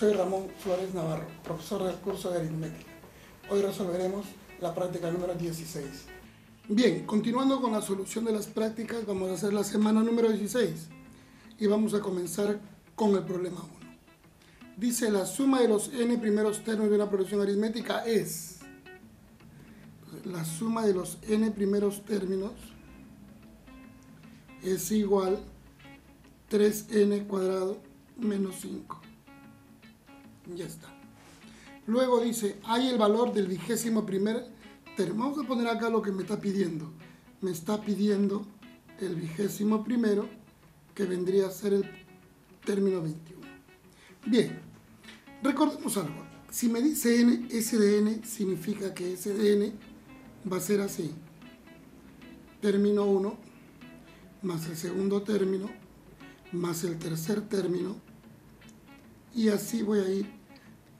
Soy Ramón Flores Navarro, profesor del curso de aritmética. Hoy resolveremos la práctica número 16. Bien, continuando con la solución de las prácticas, vamos a hacer la semana número 16 y vamos a comenzar con el problema 1. Dice, la suma de los n primeros términos de una progresión aritmética es... La suma de los n primeros términos es igual a 3n cuadrado menos 5. Ya está. Luego dice, hay el valor del 21º término. Vamos a poner acá lo que me está pidiendo. Me está pidiendo el 21º, que vendría a ser el término 21. Bien, recordemos algo. Si me dice n, S de n significa que S de n va a ser así. Término 1 más el segundo término más el tercer término, y así voy a ir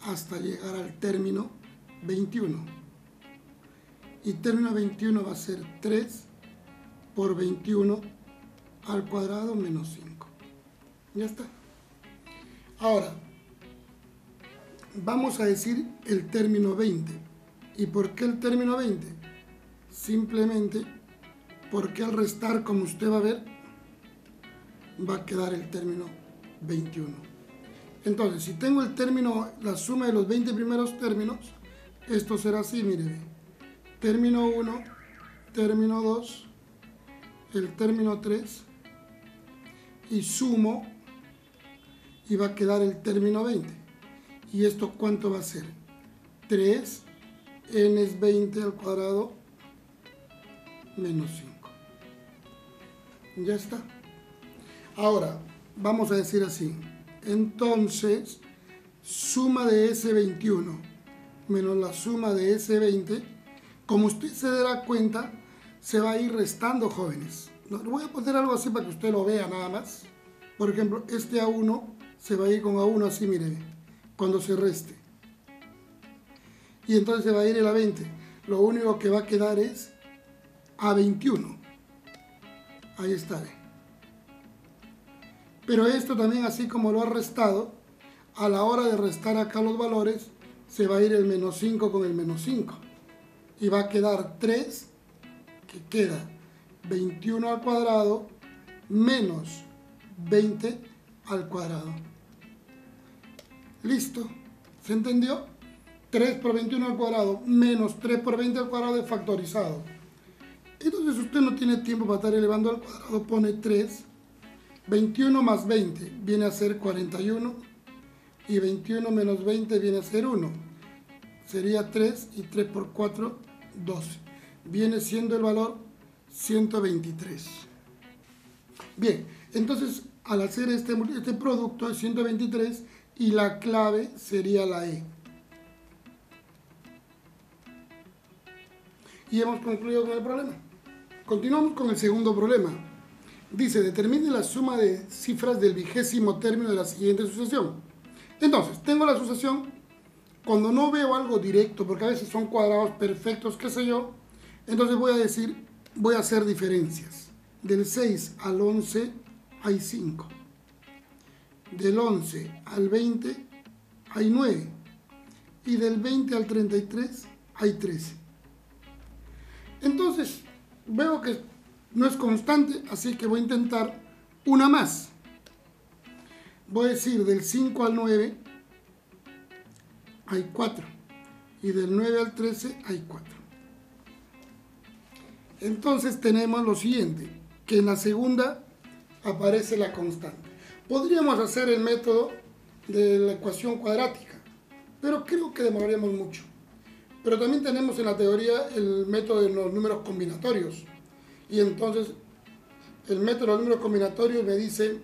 hasta llegar al término 21. Y término 21 va a ser 3 por 21 al cuadrado menos 5. Ya está. Ahora, vamos a decir el término 20. ¿Y por qué el término 20? Simplemente porque al restar, como usted va a ver, va a quedar el término 21. Entonces, si tengo el término, la suma de los 20 primeros términos, esto será así, mire. Término 1, término 2, el término 3, y sumo, y va a quedar el término 20. ¿Y esto cuánto va a ser? 3, n es 20 al cuadrado, menos 5. Ya está. Ahora, vamos a decir así. Entonces, suma de S21 menos la suma de S20, como usted se dará cuenta, se va a ir restando, jóvenes. Voy a poner algo así para que usted lo vea nada más. Por ejemplo, este A1 se va a ir con A1 así, mire, cuando se reste. Y entonces se va a ir el A20. Lo único que va a quedar es A21. Ahí está. Pero esto también, así como lo ha restado, a la hora de restar acá los valores, se va a ir el menos 5 con el menos 5. Y va a quedar 3, que queda 21 al cuadrado, menos 20 al cuadrado. ¿Listo? ¿Se entendió? 3 por 21 al cuadrado, menos 3 por 20 al cuadrado es factorizado. Entonces usted no tiene tiempo para estar elevando al cuadrado, pone 3. 21 más 20 viene a ser 41 y 21 menos 20 viene a ser 1. Sería 3 y 3 por 4, 12. Viene siendo el valor 123. Bien, entonces al hacer este producto es 123 y la clave sería la E. Y hemos concluido con el problema. Continuamos con el segundo problema. Dice, determine la suma de cifras del 20º término de la siguiente sucesión. Entonces, tengo la sucesión. Cuando no veo algo directo, porque a veces son cuadrados perfectos, qué sé yo, entonces voy a hacer diferencias. Del 6 al 11 hay 5. Del 11 al 20 hay 9. Y del 20 al 33 hay 13. Entonces, veo que no es constante, así que voy a intentar una más. Voy a decir, del 5 al 9 hay 4. Y del 9 al 13 hay 4. Entonces tenemos lo siguiente, que en la segunda aparece la constante. Podríamos hacer el método de la ecuación cuadrática, pero creo que demoraríamos mucho. Pero también tenemos en la teoría el método de los números combinatorios. Y entonces el método de los números combinatorios me dice,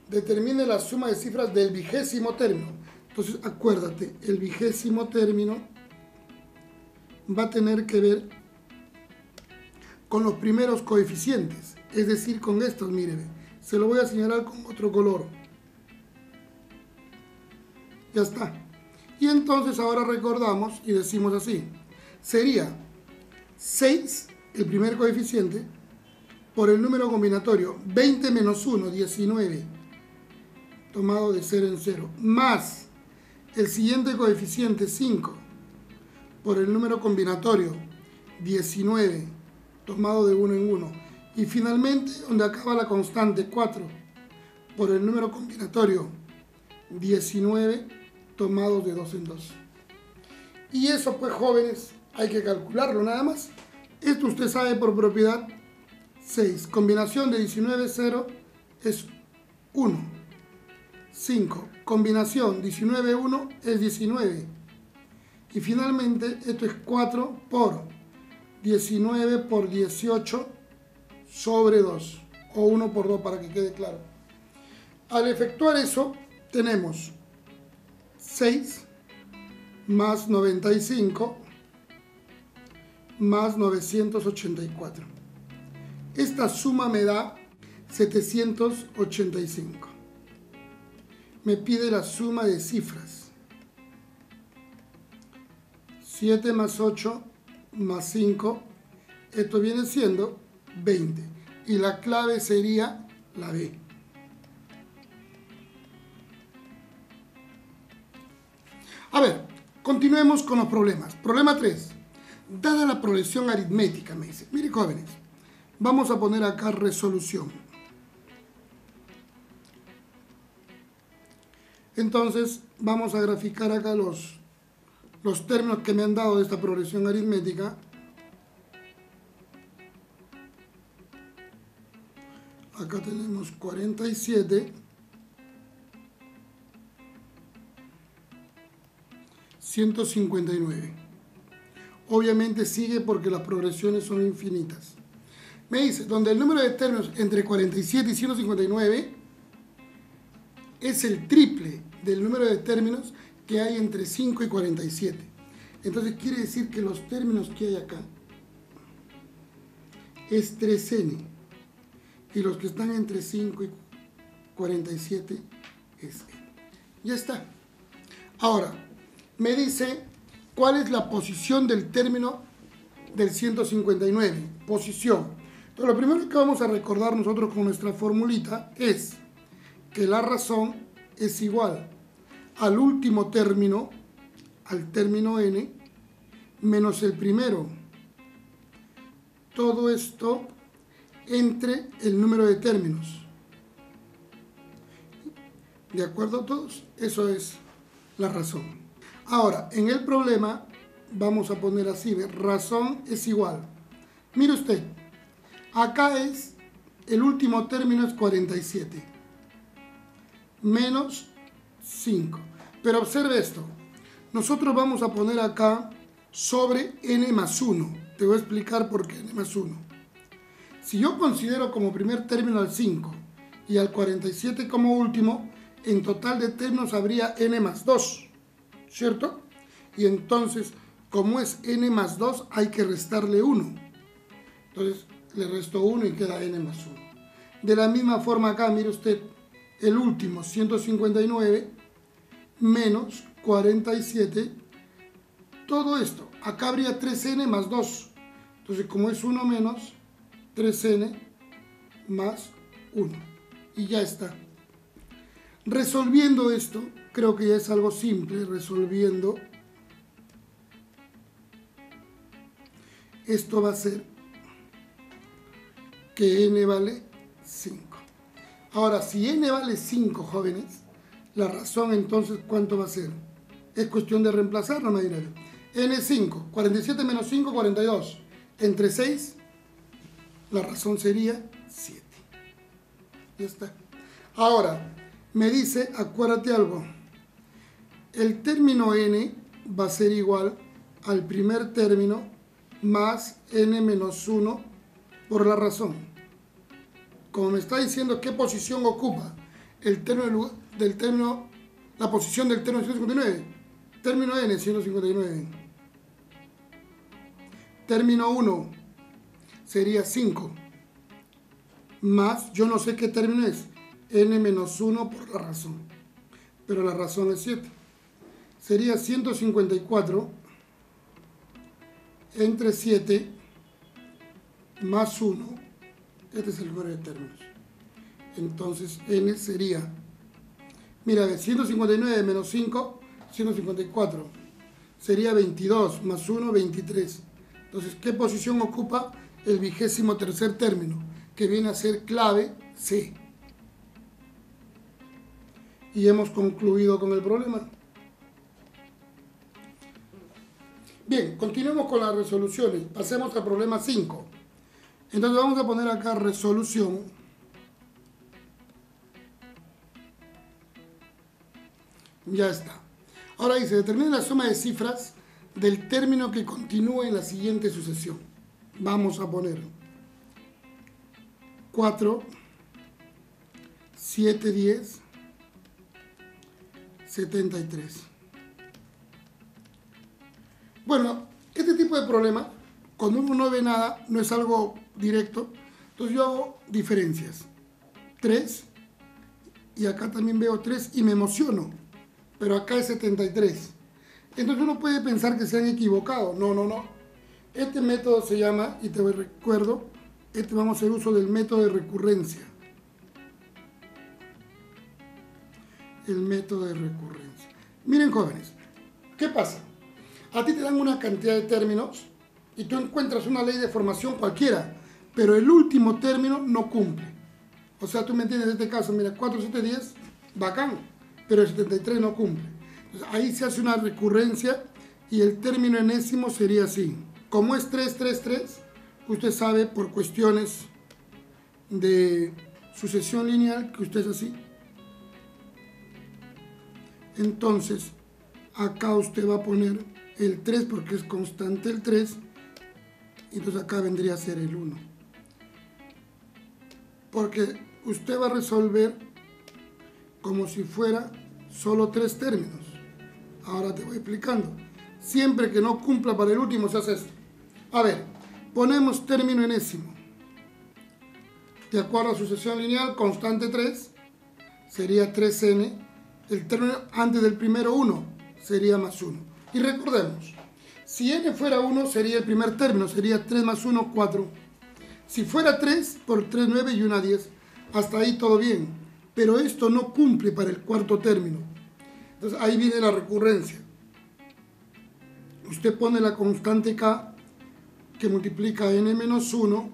determine la suma de cifras del 20º término. Entonces acuérdate, el 20º término va a tener que ver con los primeros coeficientes, es decir, con estos, míreme, se lo voy a señalar con otro color. Ya está. Y entonces ahora recordamos y decimos así, sería 6, el primer coeficiente, por el número combinatorio 20 menos 1, 19, tomado de 0 en 0, más el siguiente coeficiente 5 por el número combinatorio 19 tomado de 1 en 1 y finalmente donde acaba la constante 4 por el número combinatorio 19 tomados de 2 en 2. Y eso pues jóvenes hay que calcularlo nada más. Esto usted sabe por propiedad 6. Combinación de 19, 0 es 1. 5. Combinación 19, 1 es 19. Y finalmente esto es 4 por 19 por 18 sobre 2. O 1 por 2 para que quede claro. Al efectuar eso tenemos 6 más 95 más 984. Esta suma me da 785. Me pide la suma de cifras. 7 más 8 más 5. Esto viene siendo 20. Y la clave sería la B. A ver, continuemos con los problemas. Problema 3. Dada la progresión aritmética, me dice. Mire, jóvenes, vamos a poner acá resolución. Entonces, vamos a graficar acá los términos que me han dado de esta progresión aritmética. Acá tenemos 47. 159. Obviamente sigue porque las progresiones son infinitas. Me dice, donde el número de términos entre 47 y 159 es el triple del número de términos que hay entre 5 y 47. Entonces quiere decir que los términos que hay acá es 3n y los que están entre 5 y 47 es n. Ya está. Ahora, me dice cuál es la posición del término del 159. Posición. Entonces, lo primero que vamos a recordar nosotros con nuestra formulita es que la razón es igual al último término, al término n, menos el primero. Todo esto entre el número de términos. ¿De acuerdo todos? Eso es la razón. Ahora, en el problema vamos a poner así, razón es igual. Mire usted, acá es, el último término es 47, menos 5. Pero observe esto, nosotros vamos a poner acá sobre n más 1. Te voy a explicar por qué n más 1. Si yo considero como primer término al 5 y al 47 como último, en total de términos habría n más 2. ¿Cierto? Y entonces, como es n más 2, hay que restarle 1. Entonces, le resto 1 y queda n más 1. De la misma forma acá, mire usted, el último, 159, menos 47. Todo esto, acá habría 3n más 2. Entonces, como es 1 menos, 3n más 1. Y ya está. Resolviendo esto, creo que ya es algo simple, resolviendo, esto va a ser que n vale 5. Ahora, si n vale 5, jóvenes, la razón entonces, ¿cuánto va a ser? Es cuestión de reemplazar, no me dirán. n es 5, 47 menos 5, 42. Entre 6, la razón sería 7. Ya está. Ahora, me dice, acuérdate algo, el término n va a ser igual al primer término más n menos 1 por la razón. Como me está diciendo qué posición ocupa el término del término, la posición del término 159, término n 159, término 1 sería 5, más, yo no sé qué término es, n menos 1 por la razón, pero la razón es 7. Sería 154 entre 7 más 1. Este es el número de términos. Entonces n sería, mira, de 159 menos 5 154. Sería 22 más 1, 23. Entonces, ¿qué posición ocupa el 23º término? Que viene a ser clave C. Y hemos concluido con el problema. Bien, continuemos con las resoluciones. Pasemos al problema 5. Entonces vamos a poner acá resolución. Ya está. Ahora dice, determine la suma de cifras del término que continúe en la siguiente sucesión. Vamos a poner 4, 7, 10, 73. Bueno, este tipo de problema, cuando uno no ve nada, no es algo directo, entonces yo hago diferencias. 3, y acá también veo 3 y me emociono, pero acá es 73. Entonces uno puede pensar que se han equivocado. No, no, no. Este método se llama, y te recuerdo, vamos a hacer uso del método de recurrencia. El método de recurrencia. Miren, jóvenes, ¿qué pasa? A ti te dan una cantidad de términos y tú encuentras una ley de formación cualquiera, pero el último término no cumple. O sea, tú me entiendes en este caso, mira, 4, 7, 10, bacán, pero el 73 no cumple. Entonces, ahí se hace una recurrencia y el término enésimo sería así. Como es 3, 3, 3, usted sabe por cuestiones de sucesión lineal que usted es así. Entonces, acá usted va a poner el 3 porque es constante el 3, y entonces acá vendría a ser el 1. Porque usted va a resolver como si fuera solo 3 términos. Ahora te voy explicando. Siempre que no cumpla para el último se hace esto. A ver, ponemos término enésimo. De acuerdo a sucesión lineal, constante 3, sería 3n. El término antes del primero 1 sería más 1. Y recordemos, si n fuera 1 sería el primer término, sería 3 más 1, 4. Si fuera 3, por 3, 9 y 1, 10. Hasta ahí todo bien. Pero esto no cumple para el cuarto término. Entonces ahí viene la recurrencia. Usted pone la constante k que multiplica n menos 1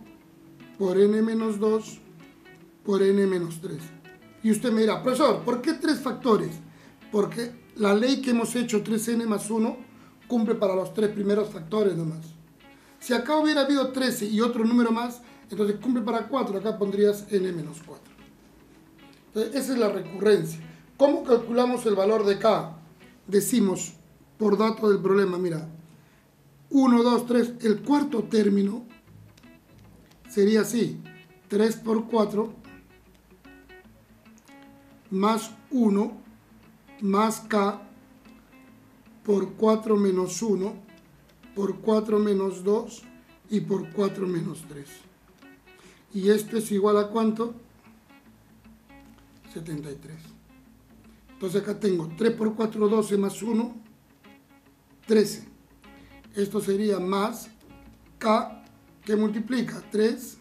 por n menos 2 por n menos 3. Y usted me dirá, profesor, ¿por qué 3 factores? Porque la ley que hemos hecho, 3n más 1, cumple para los 3 primeros factores nomás. Si acá hubiera habido 13 y otro número más, entonces cumple para 4, acá pondrías n menos 4. Entonces, esa es la recurrencia. ¿Cómo calculamos el valor de k? Decimos, por dato del problema, mira, 1, 2, 3, el cuarto término sería así, 3 por 4 más 1 más k por 4 menos 1 por 4 menos 2 y por 4 menos 3. Y esto es igual a ¿cuánto? 73. Entonces acá tengo 3 por 4, 12 más 1, 13. Esto sería más k que multiplica 3,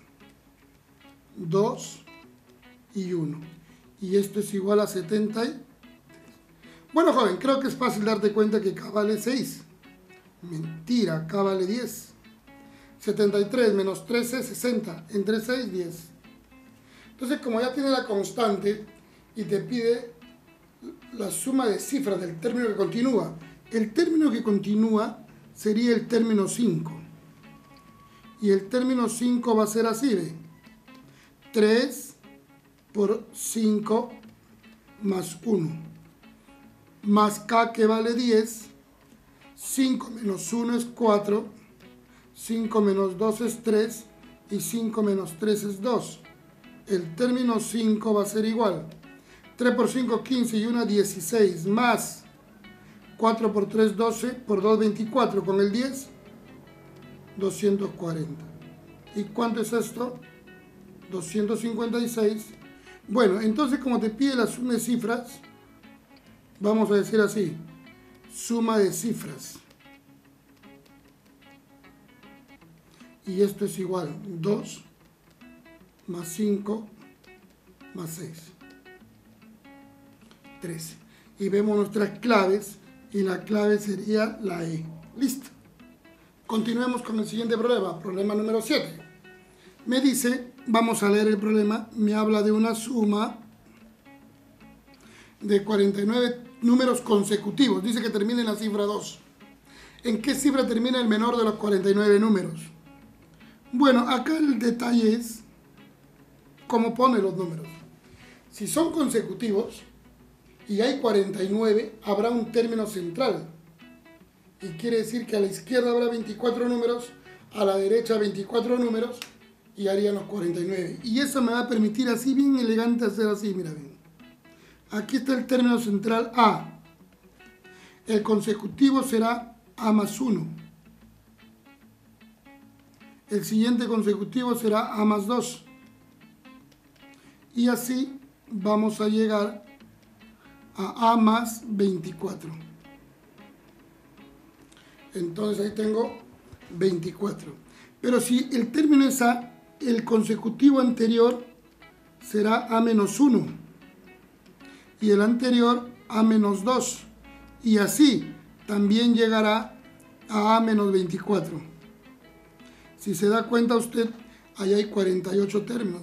2 y 1. Y esto es igual a 73. Bueno, joven, creo que es fácil darte cuenta que k vale 6. Mentira, k vale 10. 73 menos 13, 60. Entre 6, 10. Entonces, como ya tiene la constante y te pide la suma de cifras del término que continúa, el término que continúa sería el término 5. Y el término 5 va a ser así, ¿ve? 3 por 5 más 1. Más k que vale 10, 5 menos 1 es 4, 5 menos 2 es 3 y 5 menos 3 es 2. El término 5 va a ser igual. 3 por 5, 15 y 1, 16, más 4 por 3, 12, por 2, 24, con el 10, 240. ¿Y cuánto es esto? 256. Bueno, entonces como te pide la suma de cifras, vamos a decir así, suma de cifras. Y esto es igual, 2 más 5 más 6. 13. Y vemos nuestras claves y la clave sería la E. Listo. Continuemos con el siguiente problema, problema número 7. Me dice, vamos a leer el problema, me habla de una suma de 49 números consecutivos. Dice que termina en la cifra 2. ¿En qué cifra termina el menor de los 49 números? Bueno, acá el detalle es cómo pone los números. Si son consecutivos y hay 49, habrá un término central. Y quiere decir que a la izquierda habrá 24 números, a la derecha 24 números y harían los 49. Y eso me va a permitir así bien elegante hacer así, mira bien. Aquí está el término central A. El consecutivo será A más 1. El siguiente consecutivo será A más 2. Y así vamos a llegar a más 24. Entonces ahí tengo 24. Pero si el término es A, el consecutivo anterior será A menos 1. Y el anterior A menos 2. Y así también llegará a A menos 24. Si se da cuenta usted, ahí hay 48 términos.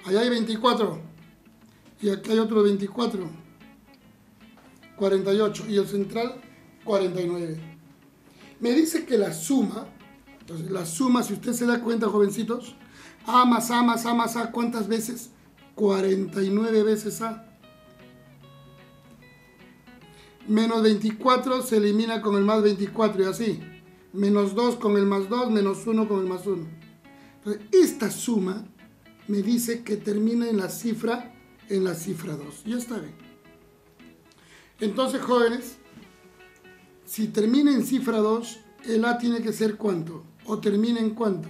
Allá hay 24. Y aquí hay otros 24. 48. Y el central, 49. Me dice que la suma, entonces la suma, si usted se da cuenta, jovencitos, A más A más A más A, ¿cuántas veces? 49 veces A. Menos 24 se elimina con el más 24 y así. Menos 2 con el más 2, menos 1 con el más 1. Entonces, esta suma me dice que termina en la cifra 2. Ya está bien. Entonces, jóvenes, si termina en cifra 2, el A tiene que ser ¿cuánto? ¿O termina en cuánto?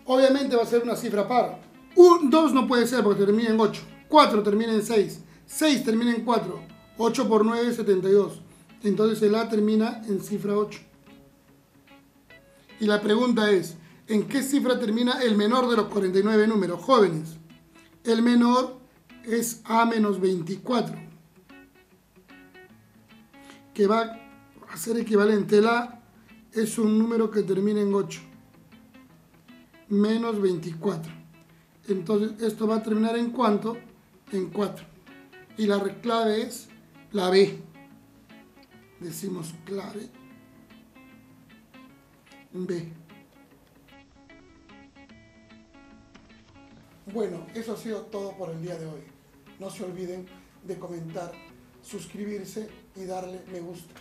Obviamente va a ser una cifra par. 2 no puede ser porque termina en 8. 4 termina en 6. 6 termina en 4. 8 por 9 es 72. Entonces el A termina en cifra 8. Y la pregunta es, ¿en qué cifra termina el menor de los 49 números? Jóvenes, el menor es A menos 24. Que va a ser equivalente. El A es un número que termina en 8. Menos 24. Entonces esto va a terminar en ¿cuánto? En 4. Y la clave es la B. Decimos clave B. Bueno, eso ha sido todo por el día de hoy. No se olviden de comentar, suscribirse y darle me gusta.